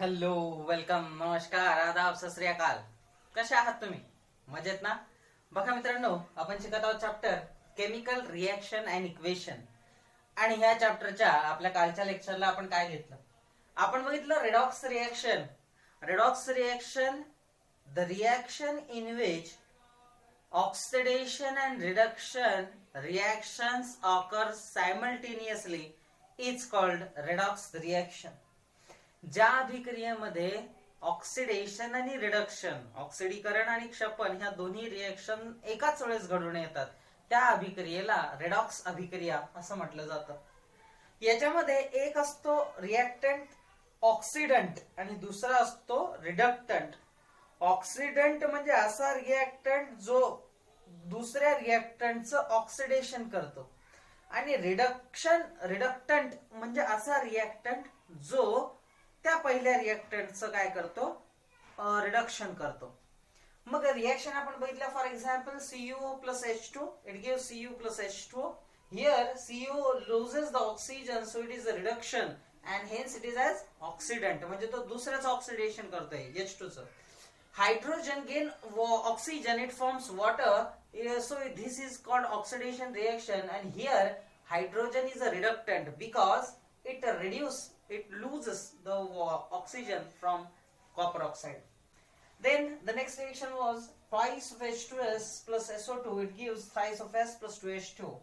Hello, welcome, नमस्कार, आदाब, सत श्री अकाल. कसे आहात तुम्ही? मजेत ना? बघा मित्रांनो, आपण शिकत आहोत chapter chemical reaction and equation. आणि ह्या चॅप्टरच्या आपल्या कालच्या लेक्चरला आपण काय घेतलं? आपण बघितलं redox reaction. Redox reaction, the reaction in which oxidation and reduction reactions occur simultaneously is called redox reaction. ज्या अभिक्रियेमध्ये ऑक्सिडेशन आणि रिडक्शन, ऑक्सिडीकरण आणि क्षपन ह्या दोन्ही रिएक्शन एकाच वेळेस घडून येतात त्या अभिक्रियेला रेडॉक्स अभिक्रिया असं म्हटलं जातं. याच्यामध्ये एक असतो रिएक्टंट ऑक्सिडंट आणि दुसरा असतो रिडक्टंट. ऑक्सिडंट म्हणजे असा रिएक्टंट जो दुसऱ्या रिएक्टंटचं ऑक्सिडेशन करतो आणि रिडक्टंट म्हणजे असा रिएक्टंट जो त्या पहिल्या रिएक्टंटचं काय करतो, रिडक्शन करतो. मग रिएक्शन आपण बघितलं, for example CuO plus H2, it gives Cu plus H2. Here Cu loses the oxygen, so it is a reduction and hence it is as oxidant, म्हणजे तो दुसऱ्याचं ऑक्सिडेशन करतोय H2चं. Hydrogen gain oxygen, it forms water, so this is called oxidation reaction, and here hydrogen is a reductant because it loses the oxygen from copper oxide. Then the next reaction was twice of H2S plus SO2, it gives thrice of S plus 2H2.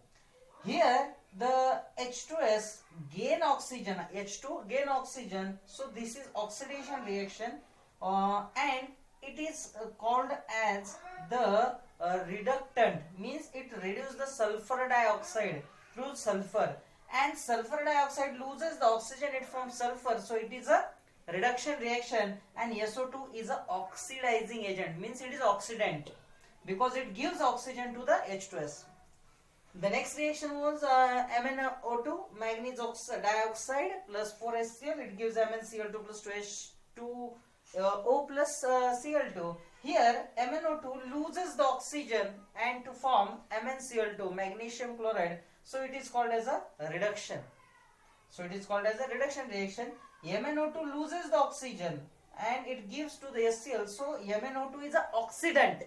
Here the H2S gain oxygen, H2 gain oxygen, so this is oxidation reaction, and it is called as the reductant, means it reduces the sulfur dioxide through sulfur, and sulfur dioxide loses the oxygen, it forms sulfur, so it is a reduction reaction, and SO2 is a oxidizing agent, means it is oxidant because it gives oxygen to the H2S. The next reaction was MnO2, manganese dioxide plus 4HCl, it gives MnCl2 plus 2H2 O plus Cl2. Here MnO2 loses the oxygen and to form MnCl2, magnesium chloride, so it is called as a reduction. So it is called as a reduction reaction. MnO2 loses the oxygen and it gives to the HCl, so MnO2 is a oxidant.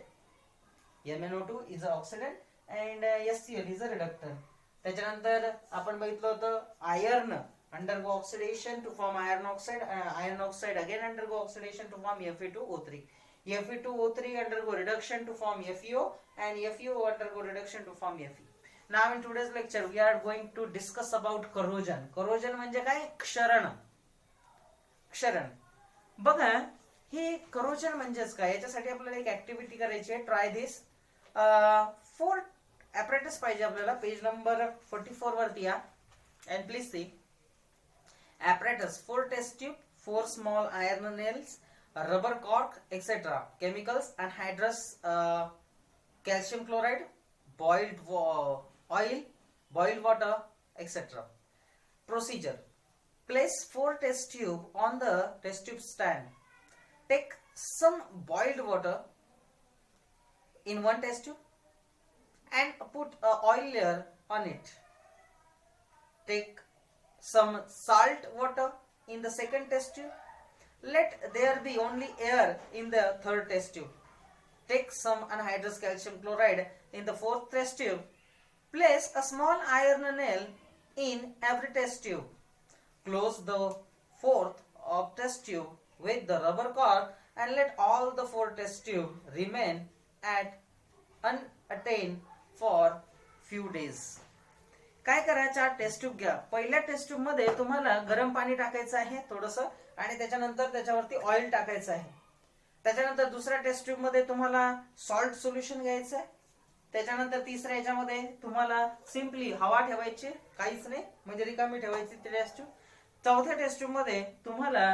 MnO2 is a oxidant and HCl is a reductant. त्याच्यानंतर आपण बघितलं होतं iron undergo oxidation to form iron oxide, iron oxide again undergo oxidation to form Fe2O3. Fe2O3 undergo reduction to form FeO, and FeO undergo reduction to form Fe. Now in today's lecture we are going to discuss about corrosion. Corrosion म्हणजे काय? क्षरण. क्षरण. बघा, हे corrosion म्हणजेच काय? याच्यासाठी आपल्याला एक ऍक्टिव्हिटी करायची आहे. ट्राय दिस. 4 apparatus पाहिजे आपल्याला. पेज नंबर 44 वरती या and please see. Apparatus: 4 test tube, 4 small iron nails, a rubber cork, etc. Chemicals: anhydrous calcium chloride, boiled oil, boiled water, etc. Procedure: place 4 test tube on the test tube stand. Take some boiled water in one test tube and put a oil layer on it. Take some salt water in the second test tube. Let there be only air in the third test tube. Take some anhydrous calcium chloride in the fourth test tube. Place a small iron nail in every test tube. Close the fourth of test tube with the rubber cork and let all the 4 test tube remain at unattained for few days. काय करा, 4 taste tube घ्या. पहिल्या taste tube मध्ये तुम्हाला गरम पाणी टाकायचं आहे थोडंसं, आणि त्याच्यानंतर त्याच्यावरती ऑइल टाकायचं आहे. त्याच्यानंतर दुसऱ्या टेस्ट ट्यूब मध्ये तुम्हाला सॉल्ट सोल्युशन घ्यायचं आहे. त्याच्यानंतर तिसऱ्या याच्यामध्ये तुम्हाला सिम्पली हवा ठेवायची, काहीच नाही, म्हणजे रिकामी ठेवायची ती टेस्ट ट्यूब. चौथ्या टेस्ट ट्यूब मध्ये तुम्हाला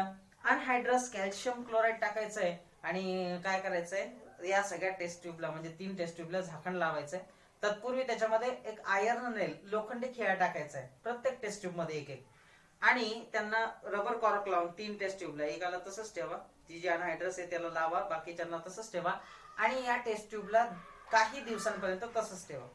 अनहायड्रस कॅल्शियम क्लोराईड टाकायचं आहे आणि काय करायचंय, या सगळ्या टेस्ट ट्यूबला म्हणजे 3 टेस्ट ट्यूबला झाकण लावायचंय. तत्पूर्वी त्याच्यामध्ये एक आयर्न नेल, लोखंडी खिळा टाकायचा आहे प्रत्येक टेस्ट ट्यूब मध्ये एक, आणि त्यांना रबर कॉर्क लावून 3 टेस्ट ट्यूबला, एकाला तसंच ठेवा, ती जी अनहायड्रस आहे त्याला लावा, बाकीच्यांना तसंच ठेवा, आणि या टेस्ट ट्यूबला काही दिवसांपर्यंत तसंच ठेवा.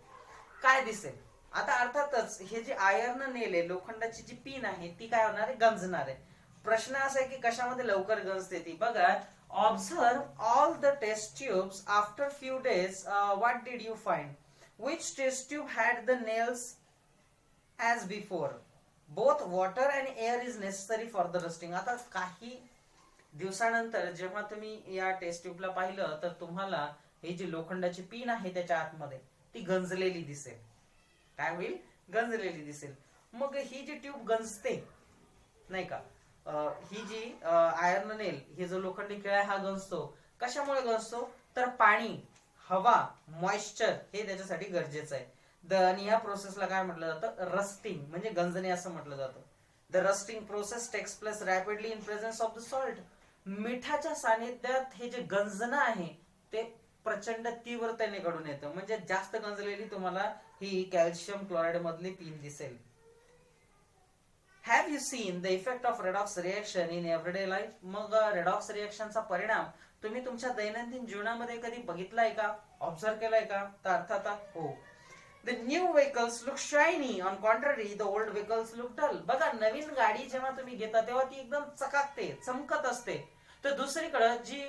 काय दिसेल आता? अर्थातच हे जे आयर्न नेल आहे, लोखंडाची जी पिन आहे ती काय होणार आहे, गंजणार आहे. प्रश्न असा आहे की कशामध्ये लवकर गंजते ती. बघा, observe all the test tubes after few days, what did you find? Which test tube had the nails as before? Both water and air is necessary for the rusting. आता काही दिवसानंतर जेव्हा तुम्ही या टेस्ट ट्यूबला पाहिलं तर तुम्हाला ही जी लोखंडाची पिन आहे त्याच्या आतमध्ये ती गंजलेली दिसेल. काय होईल? गंजलेली दिसेल. मग ही जी ट्यूब गंजते नाही का, ही जी आयर्न नेल, ही जो लोखंडी खिळा हा गंजतो. कशामुळे गंजतो? तर पाणी, हवा, मॉइश्चर हे त्याच्यासाठी गरजेचं आहे. आणि या प्रोसेसला काय म्हटलं जातं? रस्टिंग म्हणजे गंजणे असं म्हटलं जातं. The rusting process takes place rapidly in presence of the salt. मिठाच्या सानिध्यात हे जे गंजणं आहे ते प्रचंड तीव्रतेने घडून येतं. म्हणजे जास्त गंजलेली तुम्हाला ही कॅल्शियम क्लोराइड मधली पिन दिसेल. Have you seen the effect of redox reaction in everyday life? मग रेडॉक्स रिएक्शनचा परिणाम तुम्ही तुमच्या दैनंदिन जीवनामध्ये कधी बघितलाय का? ऑब्झर्व केलाय का? तर अर्थात हो. The new vehicles look shiny. On contrary, the old vehicles look dull. बघा, नवीन गाडी जेव्हा तुम्ही घेता तेव्हा ती एकदम चकाकते, चमकत असते. तर दुसरीकडे जी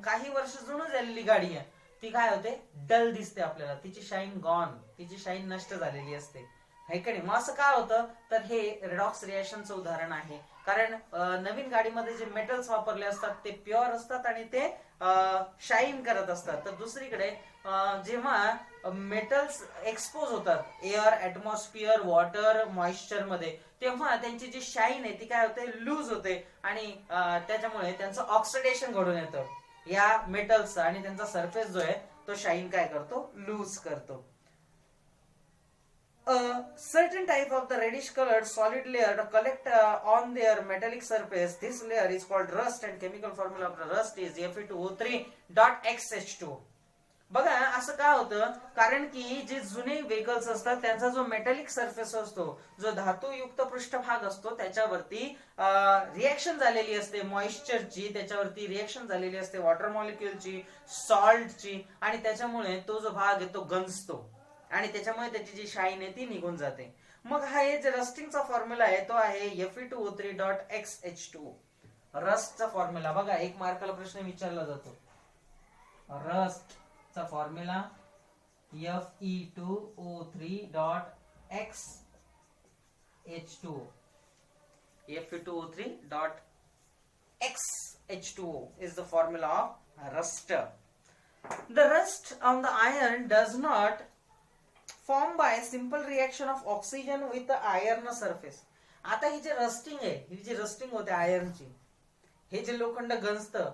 काही वर्ष जुनं झालेली गाडी आहे ती काय होते? डल दिसते आपल्याला. तिची शाईन गॉन, तिची शाईन नष्ट झालेली असते, है का नाही? मग असं काय होतं? तर हे रेडॉक्स रिएक्शनचं उदाहरण आहे. कारण नवीन गाडीमध्ये जे मेटल्स वापरले असतात ते प्युअर असतात आणि ते शाईन करत असतात. तर दुसरीकडे जेव्हा मेटल्स एक्सपोज होतात एअर, ऍटमॉस्फिअर, वॉटर, मॉइश्चर मध्ये, तेव्हा त्यांची जी शाईन आहे ती काय होते? लूज होते आणि त्याच्यामुळे त्यांचं ऑक्सिडेशन घडून येतं या मेटल्स आणि त्यांचा सरफेस जो आहे तो शाईन काय करतो? लूज करतो. A certain type of the reddish colored solid layer collect on their metallic surface. This layer is called rust and chemical formula of the rust is Fe2O3.XH2. बघा, असं काय होतं? कारण की जे जुने व्हेकल्स असतात त्यांचा जो मेटॅलिक सरफेस असतो, जो धातुयुक्त पृष्ठभाग असतो, त्याच्यावरती रिएक्शन झालेली असते मॉइश्चरची, त्याच्यावरती रिएक्शन झालेली असते वॉटर मॉलिक्युलची, सॉल्टची, आणि त्याच्यामुळे तो जो भाग आहे तो गंजतो आणि त्याच्यामुळे त्याची जी शाईन आहे ती निघून जाते. मग हा जे रस्टिंगचा फॉर्म्युला आहे तो आहे Fe2O3.XH2. रस्टचा फॉर्म्युला बघा, एक मार्काला प्रश्न विचारला जातो. रस्टचा formula Fe2O3.XH2. Fe2O3.XH2O is the formula of rust. The rust on the iron does not form by simple reaction of oxygen with the iron surface. आता ही जे रस्टिंग आहे, ही जी रस्टिंग होते आयर्नची, हे जे लोखंड गंजतं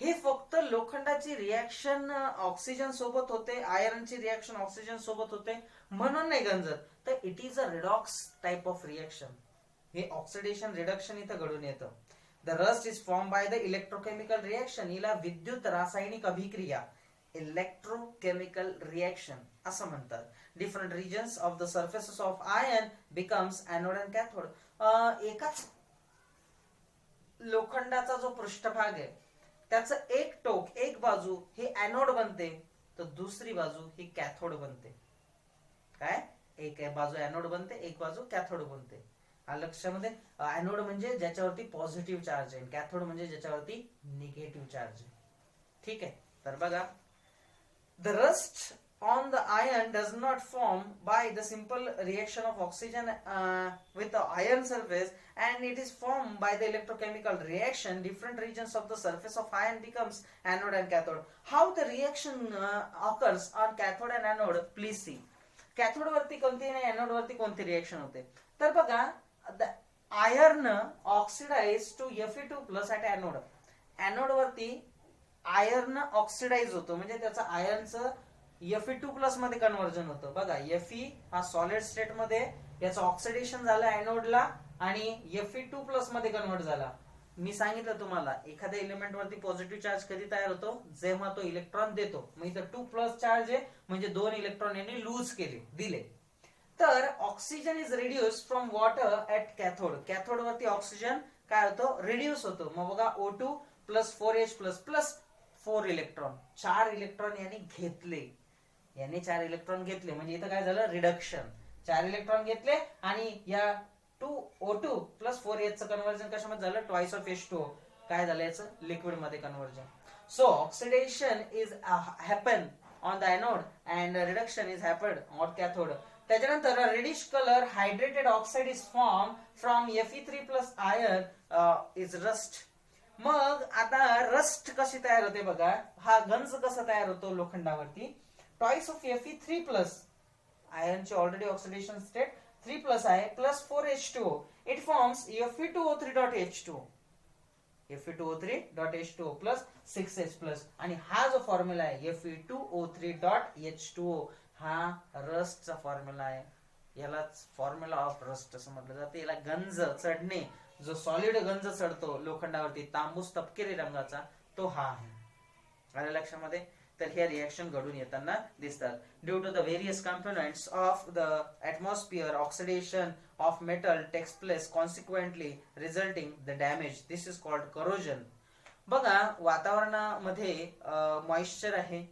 हे फक्त लोखंडाची रिएक्शन ऑक्सिजन सोबत होते, आयर्नची रिएक्शन ऑक्सिजन सोबत होते म्हणून नाही गंजत. तर it is a redox type of reaction. हे ऑक्सिडेशन रिडक्शन इथं घडून येतं. The rust is form by the electrochemical reaction. हिला विद्युत रासायनिक अभिक्रिया, इलेक्ट्रोकेमिकल रिएक्शन असं म्हणतात. Different regions of the surfaces of iron becomes anode and cathode. एकाच लोखंडाचा जो पृष्ठभाग आहे त्याचं एक टोक, एक बाजू ही एनोड बनते तर दुसरी बाजू ही कॅथोड बनते. काय? एक बाजू एनोड बनते, एक बाजू कॅथोड बनते. लक्षामध्ये, एनोड म्हणजे ज्याच्यावरती पॉझिटिव्ह चार्ज आहे, कॅथोड म्हणजे ज्याच्यावरती निगेटिव्ह चार्ज आहे. ठीक आहे. तर बघा, the rust on the iron does not form by the simple reaction of oxygen with the iron surface, and it is formed by the electrochemical reaction. Different regions of the surface of iron becomes anode and cathode. How the reaction occurs on cathode and anode, please see. Cathode वरती कोणती आणि anode वरती कोणती reaction होते? तर बघा, the iron oxidized to Fe2+ at anode. anode वरती iron oxidise होतो म्हणजे त्याचा आयर्नचं Fe2+ मध्ये कन्वर्जन होतं. बघा, Fe हा सॉलिड स्टेट मध्ये, याचं ऑक्सिडेशन झालं एनोडला आणि Fe2+ मध्ये कन्वर्ट झाला. मी सांगितलं तुम्हाला, एखाद्या एलिमेंट वरती पॉझिटिव्ह चार्ज कधी तयार होतो? जेव्हा तो इलेक्ट्रॉन देतो. मग इथं 2+ चार्ज आहे म्हणजे 2 इलेक्ट्रॉन यांनी लूज केले, दिले. तर oxygen is reduce from water at cathode. Cathode वरती ऑक्सिजन काय होतो? रिड्यूस होतो. मग बघा, O2 + 4H+ + 4 इलेक्ट्रॉन, 4 इलेक्ट्रॉन यांनी घेतले. याने 4 इलेक्ट्रॉन घेतले म्हणजे इथं काय झालं? रिडक्शन. 4 इलेक्ट्रॉन घेतले आणि या 2O2 प्लस 4H चं कन्व्हर्जन कशामध्ये झालं, ट्वाइस ऑफ H2O. काय झालं याचं, लिक्विड मध्ये conversion. So oxidation is happen on the anode and reduction is happen on cathode. त्याच्यानंतर reddish colour hydrated oxide is form from Fe3 plus iron is rust. मग आता rust कशी तयार होते बघा, हा गंज कसा तयार होतो लोखंडावरती, ट्वाइस ऑफ Fe3 प्लस आयर्नचे ऑलरेडी ऑक्सिडेशन स्टेट 3 प्लस आहे plus 4H2O. It forms Fe2O3.H2O. Fe2O3.H2O plus 6H plus. आणि हा जो फॉर्म्युला आहे Fe2O3.H2O हा रस्टचा फॉर्म्युला आहे. यालाच फॉर्म्युला ऑफ रस्ट असं म्हटलं जातं. याला गंज चढणे, जो सॉलिड गंज चढतो लोखंडावरती तांबूस तपकिरी रंगाचा, तो हा आहे. आलं लक्षामध्ये. तर हे रिएक्शन घडून येताना दिसतात. Due to the various components of the atmosphere oxidation of metal takes place consequently resulting the damage. This is called corrosion. बघा वातावरणामध्ये मॉइश्चर आहे,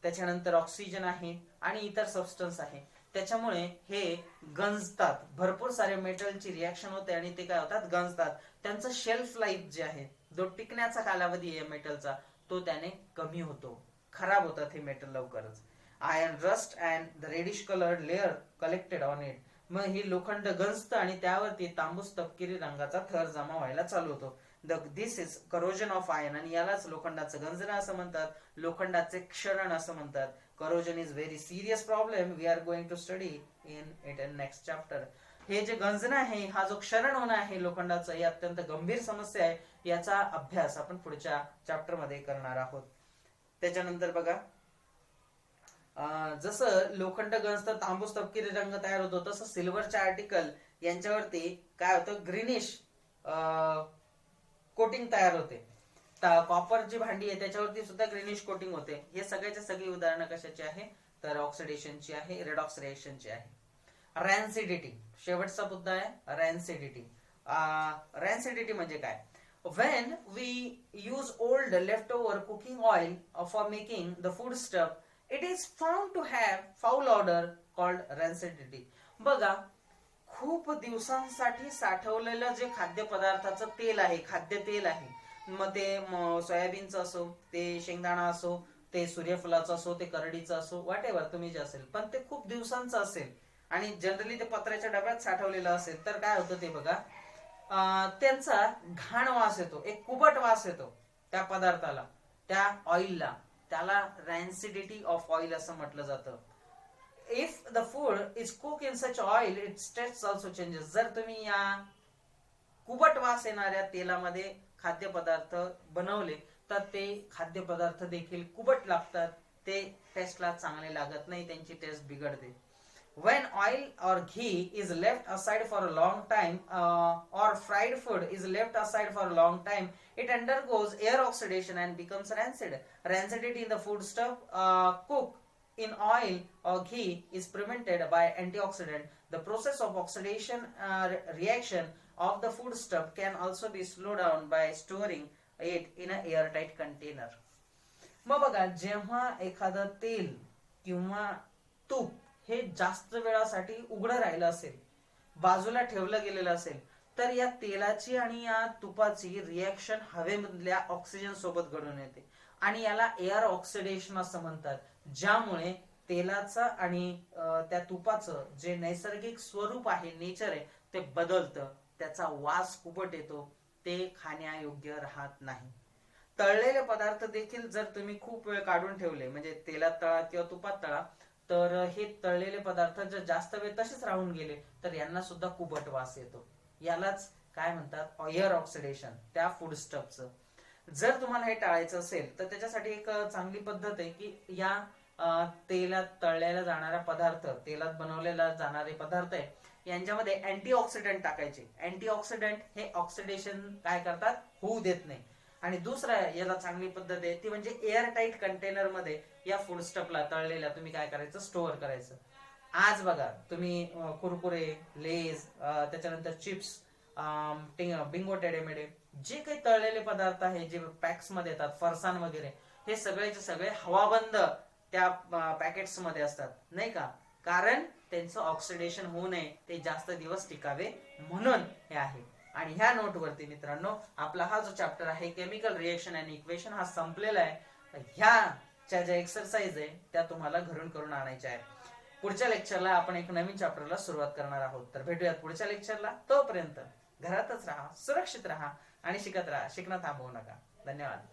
त्याच्यानंतर ऑक्सिजन आहे आणि इतर सबस्टन्स आहे. त्याच्यामुळे हे गंजतात. भरपूर सारे मेटलची रिएक्शन होते आणि ते काय होतात, गंजतात. त्यांचं शेल्फ लाईफ जे आहे, जो टिकण्याचा कालावधी आहे मेटलचा, तो त्याने कमी होतो. खराब होतात हे मेटल लवकरच. Iron rust and the reddish coloured layer collected on it. मग हे लोखंड गंजतं आणि त्यावरती तांबूस तपकिरी रंगाचा थर जमा व्हायला चालू होतो. दिस इज करोजन ऑफ आयर्न. आणि यालाच लोखंडाचं गंजणं असं म्हणतात, लोखंडाचे क्षरण असं म्हणतात. Corrosion is very serious problem. We are going to study in next chapter. हे जे गंजणं आहे, हा जो क्षरण होणं आहे लोखंडाचं, ही अत्यंत गंभीर समस्या आहे. याचा अभ्यास आपण पुढच्या चॅप्टर मध्ये करणार आहोत. त्याच्यानंतर बघा, जसं लोखंड गंजतं तांबूस तपकिरी रंग तयार होतो, तसं सिल्वरच्या आर्टिकल यांच्यावरती काय होतं, ग्रीनिश कोटिंग तयार होते. कॉपर जी भांडी आहे त्याच्यावरती सुद्धा ग्रीनिश कोटिंग होते. हे सगळ्याच्या सगळी उदाहरणं कशाची आहे, तर ऑक्सिडेशनची आहे, रेडॉक्स रिएक्शनची आहे. रॅन्सिडिटी शेवटचा मुद्दा आहे, रॅन्सिडिटी. रॅन्सिडिटी म्हणजे काय, when we use old leftover cooking oil for making the food stuff, it is found to have foul odor called rancidity. बघा, खूप दिवसांसाठी साठवलेलं जे खाद्यपदार्थाचं तेल आहे, खाद्य तेल आहे, मग ते सोयाबीनचं असो, ते शेंगदाणा असो, ते सूर्यफुलाचं असो, ते करडीचं असो, व्हॉट एव्हर तुम्ही जे असेल, पण ते खूप दिवसांचं असेल आणि जनरली ते पत्र्याच्या डब्यात साठवलेलं असेल, तर काय होतं ते बघा, त्यांचा घाण वास येतो, एक कुबट वास येतो त्या पदार्थाला, त्या ऑइलला. त्याला रॅन्सिडिटी ऑफ ऑइल असं म्हटलं जातं. If the food is cook in such oil, its taste also changes. जर तुम्ही या कुबट वास येणाऱ्या तेलामध्ये खाद्यपदार्थ बनवले तर ते खाद्यपदार्थ देखील कुबट लागतात, ते टेस्टला चांगले लागत नाही, त्यांची टेस्ट बिघडते. When oil or ghee is left aside for a long time, or fried food is left aside for a long time, it undergoes air oxidation and becomes rancid. Rancidity in the foodstuff cooked in oil or ghee is prevented by antioxidant. The process of oxidation reaction of the foodstuff can also be slowed down by storing it in an airtight container. मग बघा, जेव्हा एखादं तेल किंवा तूप हे जास्त वेळासाठी उघडं राहिलं असेल, बाजूला ठेवलं गेलेलं असेल, तर या तेलाची आणि या तुपाची रिएक्शन हवेमधल्या ऑक्सिजन सोबत घडून येते आणि याला एअर ऑक्सिडेशन असं म्हणतात. ज्यामुळे तेलाचं आणि त्या तुपाचं जे नैसर्गिक स्वरूप आहे, नेचर आहे, ते बदलतं. त्याचा वास कुबट येतो, ते खाण्यायोग्य राहत नाही. तळलेले पदार्थ देखील जर तुम्ही खूप वेळ काढून ठेवले, म्हणजे तेलात तळा किंवा तुपात तळा, तर हे तळलेले पदार्थ जर जास्त वेळ तसेच राहून गेले तर यांना सुद्धा कुबट वास येतो. यालाच काय म्हणतात, एअर ऑक्सिडेशन त्या फूड स्टफचं. जर तुम्हाला हे टाळायचं असेल तर त्याच्यासाठी एक चांगली पद्धत आहे की या तेलात तळलेला जाणारा पदार्थ, तेलात बनवलेला जाणारे पदार्थ आहे, यांच्यामध्ये अँटीऑक्सिडंट टाकायचे. अँटीऑक्सिडंट हे ऑक्सिडेशन काय करतात, होऊ देत नाही. आणि दुसरा याला चांगली पद्धत आहे ती म्हणजे एअर टाईट कंटेनर मध्ये या फूड स्टफला तळलेल्या तुम्ही काय करायचं, स्टोअर करायचं. आज बघा तुम्ही कुरकुरे, लेज, त्याच्यानंतर चिप्स, बिंगो टेडेमेडे, जे काही तळलेले पदार्थ आहे जे पॅक्स मध्ये येतात, फरसाण वगैरे, हे सगळेचे सगळे हवाबंद त्या पॅकेट्स मध्ये असतात, नाही का, कारण त्यांचं ऑक्सिडेशन होऊ नये, ते जास्त दिवस टिकावे म्हणून हे आहे. आणि ह्या नोट वरती मित्रांनो आपला हा जो चॅप्टर आहे केमिकल रिएक्शन अँड इक्वेशन हा संपलेला आहे. ह्याच्या ज्या एक्सरसाइज आहे त्या तुम्हाला घरून करून आणायच्या आहेत. पुढच्या लेक्चरला आपण एक नवीन चॅप्टरला सुरुवात करणार आहोत. तर भेटूयात पुढच्या लेक्चरला. तोपर्यंत घरातच राहा, सुरक्षित राहा आणि शिकत राहा. शिकणं थांबवू नका. धन्यवाद.